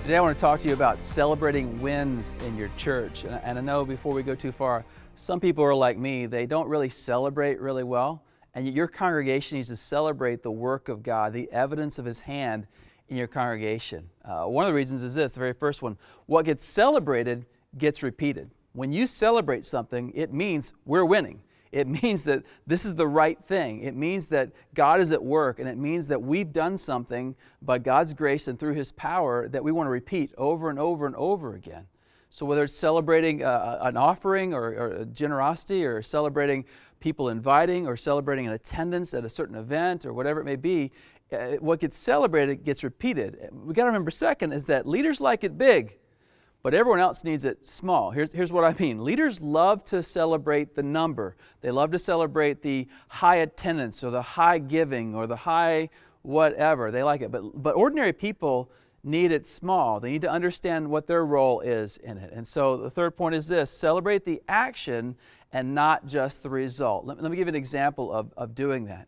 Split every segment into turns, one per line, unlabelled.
Today I want to talk to you about celebrating wins in your church. And I know before we go too far, some people are like me, they don't really celebrate really well. And your congregation needs to celebrate the work of God, the evidence of His hand in your congregation. One of the reasons is this, the very first one, what gets celebrated gets repeated. When you celebrate something, it means we're winning. It means that this is the right thing. It means that God is at work, and it means that we've done something by God's grace and through His power that we want to repeat over and over and over again. So whether it's celebrating an offering or generosity, or celebrating people inviting, or celebrating an attendance at a certain event, or whatever it may be, what gets celebrated gets repeated. We got to remember, second, is that leaders like it big, but everyone else needs it small. Here's what I mean. Leaders love to celebrate the number. They love to celebrate the high attendance or the high giving or the high whatever. They like it. But ordinary people need it small. They need to understand what their role is in it. And so the third point is this: celebrate the action and not just the result. Let me give you an example of doing that.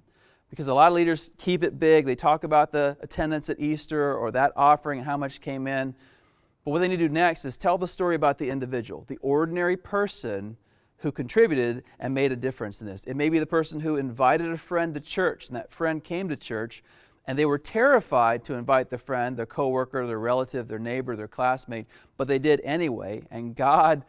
Because a lot of leaders keep it big. They talk about the attendance at Easter or that offering and how much came in. But what they need to do next is tell the story about the individual, the ordinary person who contributed and made a difference in this. It may be the person who invited a friend to church, and that friend came to church, and they were terrified to invite the friend, their coworker, their relative, their neighbor, their classmate, but they did anyway, and God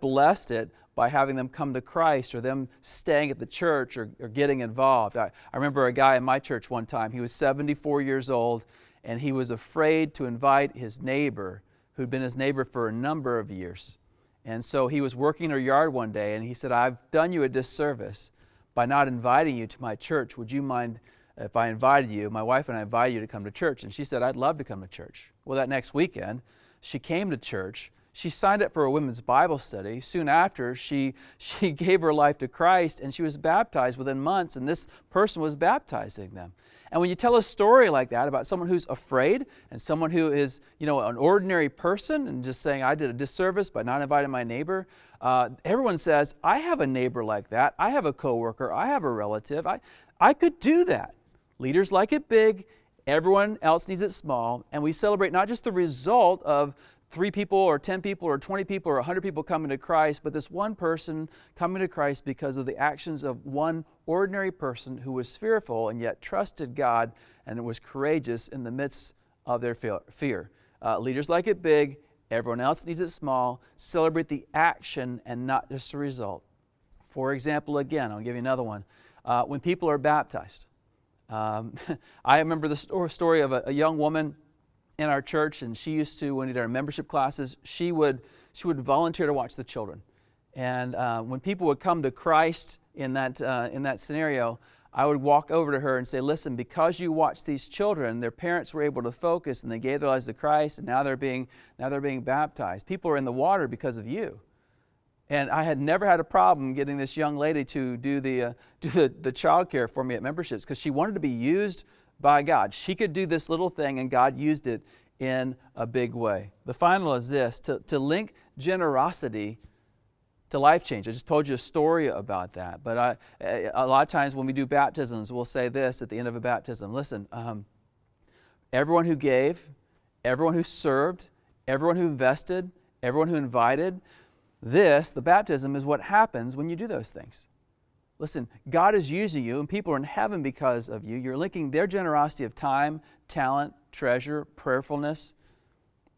blessed it by having them come to Christ, or them staying at the church, or getting involved. I remember a guy in my church one time. He was 74 years old, and he was afraid to invite his neighbor, who'd been his neighbor for a number of years. And so he was working in her yard one day, and he said, "I've done you a disservice by not inviting you to my church. Would you mind if I invited you, my wife and I invited you to come to church?" And she said, "I'd love to come to church." Well, that next weekend, she came to church. She signed up for a women's Bible study. Soon after, she gave her life to Christ, and she was baptized within months, and this person was baptizing them. And when you tell a story like that about someone who's afraid and someone who is, an ordinary person, and just saying, "I did a disservice by not inviting my neighbor," everyone says, "I have a neighbor like that. I have a coworker. I have a relative. I could do that." Leaders like it big. Everyone else needs it small. And we celebrate not just the result of 3 people or 10 people or 20 people or 100 people coming to Christ, but this one person coming to Christ because of the actions of one ordinary person who was fearful and yet trusted God and was courageous in the midst of their fear. Leaders like it big. Everyone else needs it small. Celebrate the action and not just the result. For example, again, I'll give you another one. When people are baptized. I remember the story of a young woman in our church, and she used to, when we did our membership classes, she would volunteer to watch the children. And when people would come to Christ in that scenario, I would walk over to her and say, "Listen, because you watched these children, their parents were able to focus, and they gave their lives to Christ, and now they're being baptized. People are in the water because of you." And I had never had a problem getting this young lady to do the child care for me at memberships, because she wanted to be used by God. She could do this little thing, and God used it in a big way. The final is this: to link generosity to life change. I just told you a story about that. But a lot of times when we do baptisms, we'll say this at the end of a baptism: listen, everyone who gave, everyone who served, everyone who invested, everyone who invited, the baptism is what happens when you do those things. Listen, God is using you, and people are in heaven because of you. You're linking their generosity of time, talent, treasure, prayerfulness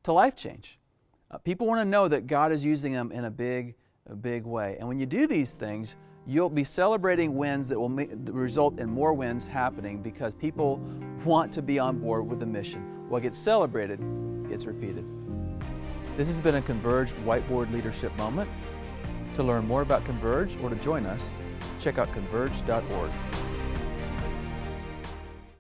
to life change. People want to know that God is using them in a big way. And when you do these things, you'll be celebrating wins that will result in more wins happening, because people want to be on board with the mission. What gets celebrated gets repeated. This has been a Converge Whiteboard Leadership Moment. To learn more about Converge or to join us, check out converge.org.